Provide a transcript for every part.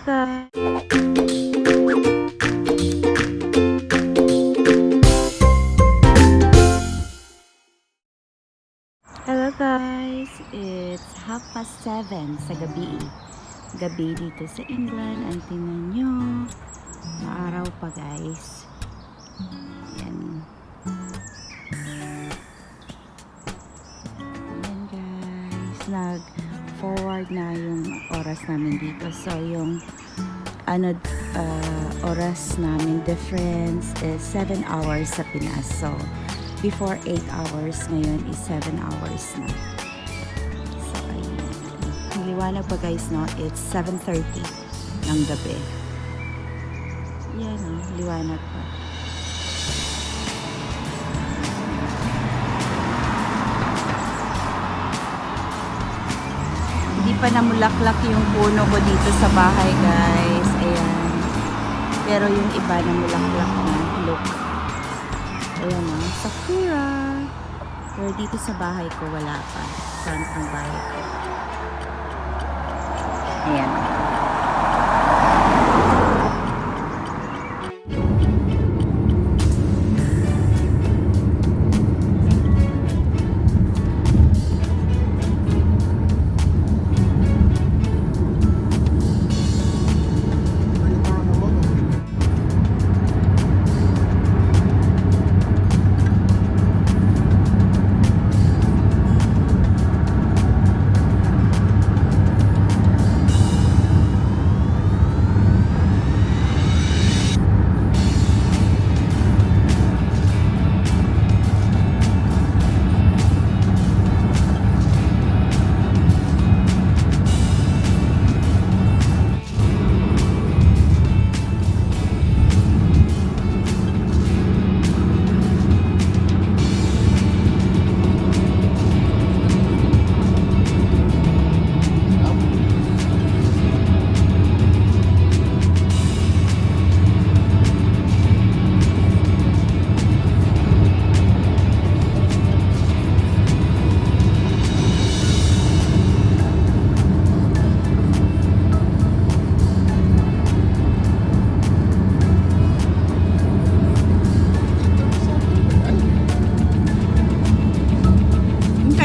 guys. Hello guys, it's 7:30 sa gabi. Gabi dito sa England. Ang tingnan nyo, maaraw pa guys. Yan. Yan guys, nag-forward na yung oras namin dito. So yung oras namin difference is 7 hours sa Pinas. So before 8 hours, ngayon is 7 hours na. So ayun, liwanag pa guys, no? It's 7:30 ng gabi. Yan o, liwanag pa. Hindi pa namulaklak yung puno ko dito sa bahay guys. Ayan. Pero yung iba namulaklak na. Look. Ayan o, sakura. Pero dito sa bahay ko wala pa. Front ng bahay ko. Ayan.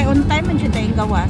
On time man siya tayong gawas.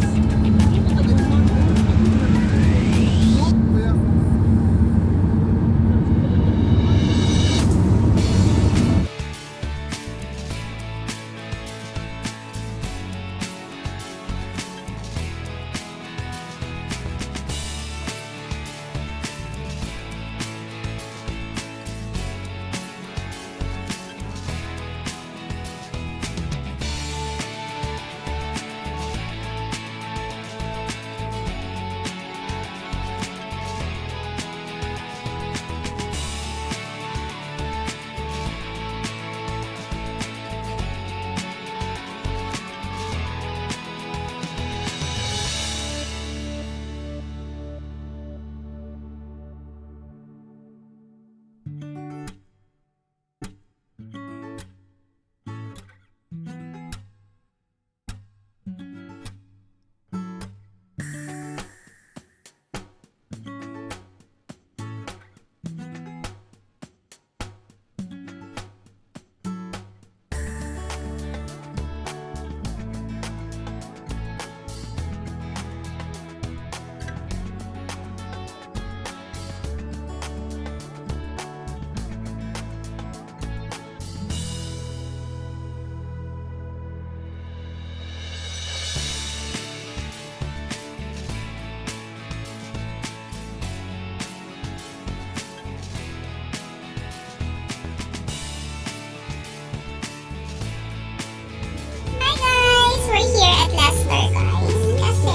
We're here at Leicester guys kasi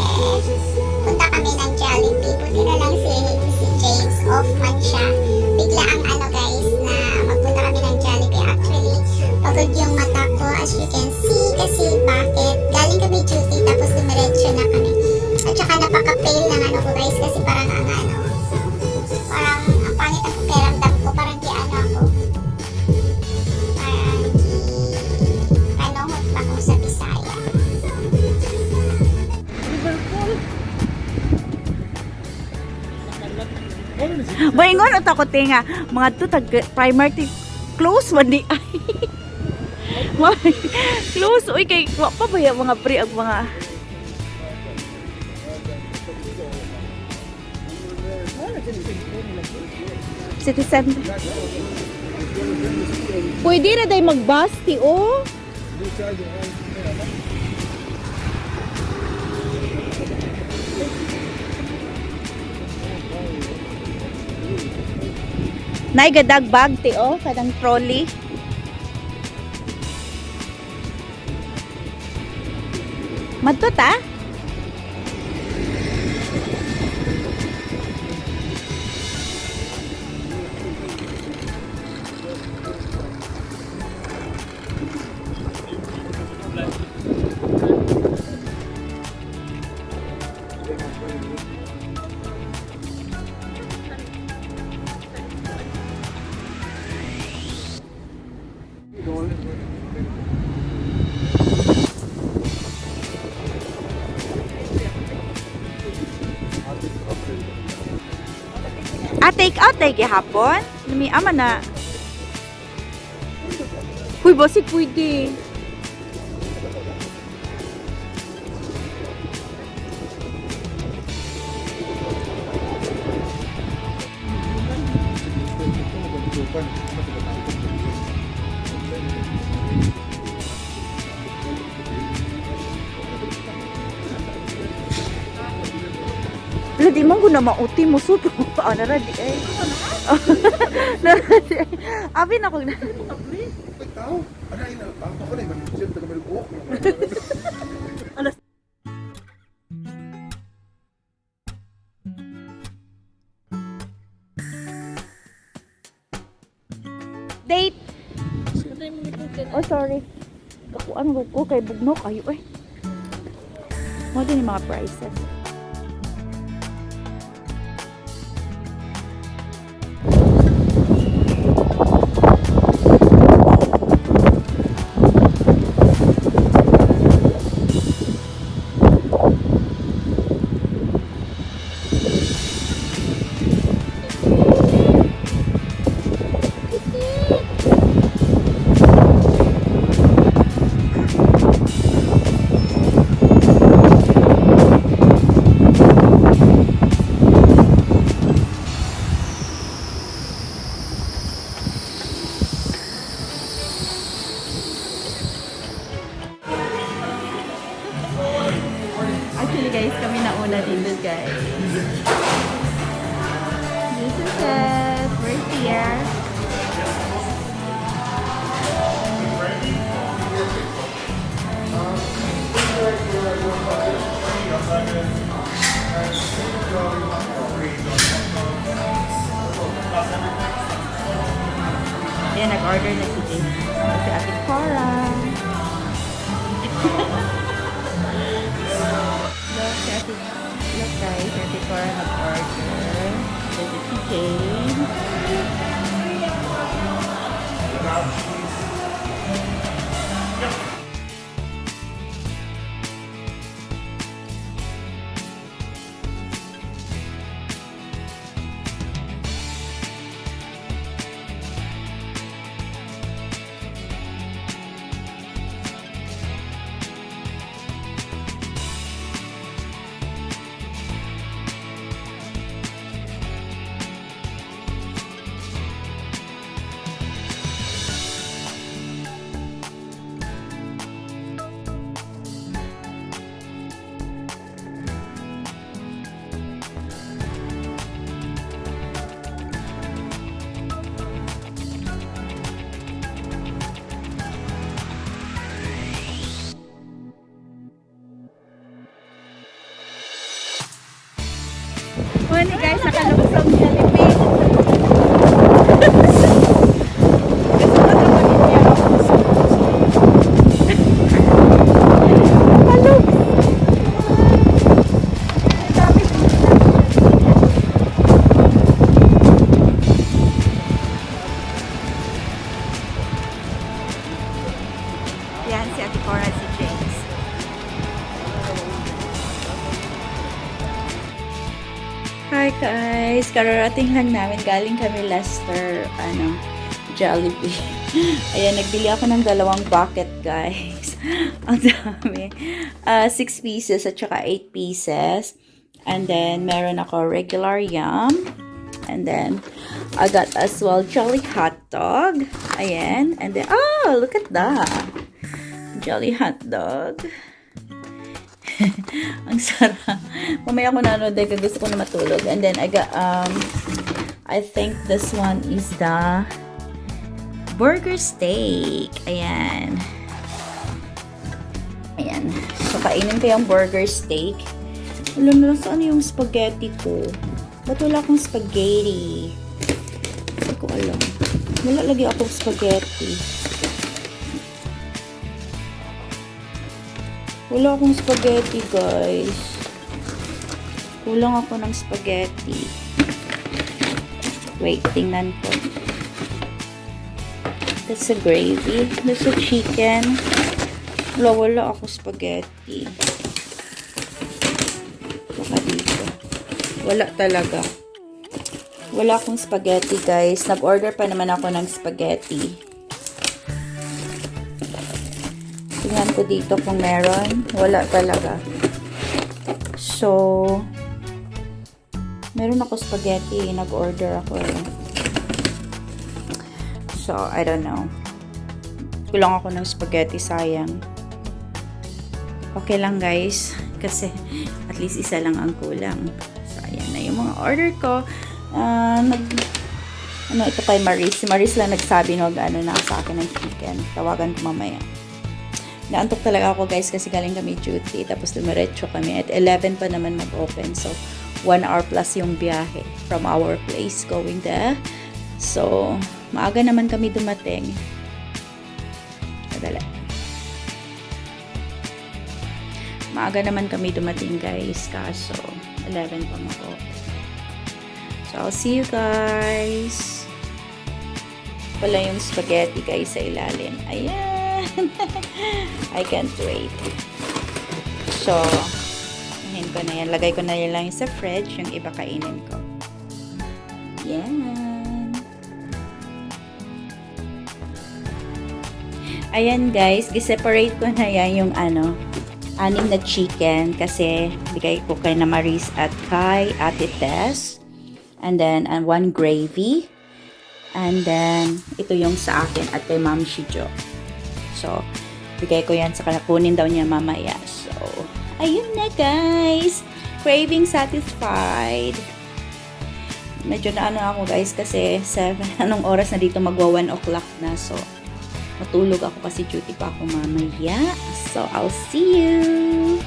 punta kami ng Jollibee. Buti na lang si James off man siya. Bigla ang guys na magpunta kami ng Jollibee. Actually, pagod yung mata ko as you can see kasi bakit? Galing kami duty tapos dumiretso na kami. At saka napaka-pale ng ko guys kasi parang parang ang pangit ang pakiramdam ko. Parang di ako. Parang kanungot pa kung sa Bisaya. Baingon o takot nga mga to tag primary close man di ay. Close uy kay wa pa ba yung mga pre ag mga citizen. Pwede na day magbasti o. Nay gadag bag ti o kadang trolley. Madto ta? Take out tayo gihapon. Lumi ama na. Uy, basi pwede. Wala, di man ko na mauti mo. Super ko pa. Naradi eh. Naradi eh. Abi na ko na. Tahu, ada ini apa ko na man siya taga Malubo. Alas. Date. Oh, sorry. Ako ano ko kay bugnok ayo eh. Mo din yung mga prices. Actually guys, kami nauna dito guys. This is it. We're here. Yan, nag-order na si Jay. Si Ate Cora. Look guys, Ate Cora nag-order. This is si Jay. Bueno guys, nakalusong Jollibee. Yan si Ate Cora, si James. Hi guys! Kararating lang namin. Galing kami Leicester, Jollibee. Ayan, nagbili ako ng 2 bucket, guys. Ang dami. 6 pieces at saka 8 pieces. And then, meron ako regular yum. And then, I got as well Jolly hot dog. Ayan. And then, oh, look at that. Jolly hot dog. Ang sarap. Mamaya ko nanood dahil gusto ko na matulog. And then I got I think this one is the burger steak. Ayan. Ayan. So kainin ko yung burger steak. Alam na saan yung spaghetti ko? Ba't wala akong spaghetti? Hindi ko alam. Wala lagi akong spaghetti. Wala akong spaghetti, guys. Kulang ako ng spaghetti. Wait, tingnan ko. That's a gravy. That's a chicken. Wala ako spaghetti. Baka dito. Wala talaga. Wala akong spaghetti, guys. Nag-order pa naman ako ng spaghetti. Tingnan ko dito kung meron. Wala talaga. So, meron ako spaghetti. Nag-order ako eh. So, I don't know. Kulang ako ng spaghetti. Sayang. Okay lang, guys. Kasi, at least isa lang ang kulang. So, ayan na yung mga order ko. Ito kay Maris. Si Maris lang nagsabi na sa akin ng chicken. Tawagan ko mamaya. Naantok talaga ako, guys, kasi galing kami duty. Tapos dumiretso kami. At 11 pa naman mag-open. So, 1 hour plus yung biyahe from our place going there. So, maaga naman kami dumating. Madala. Maaga naman kami dumating, guys. Kaso, 11 pa mag-open. So, I'll see you guys. Wala yung spaghetti, guys, sa ilalim. Ayan. I can't wait. So, ahin ko na yan. Lagay ko na yan lang sa fridge. Yung iba kainin ko. Yan. Ayan, guys. Giseparate ko na yan yung 6 na chicken. Kasi bigay ko kay na Maris at kay Ate Tess. And then, 1 gravy. And then, ito yung sa akin at kay Ma'am Shijo. So, bigay ko yan sa kunin daw niya mamaya. So, ayun na, guys. Craving satisfied. Medyo na ako, guys, kasi 7, anong oras na dito magwa 1 o'clock na. So, matulog ako kasi duty pa ako mamaya. So, I'll see you.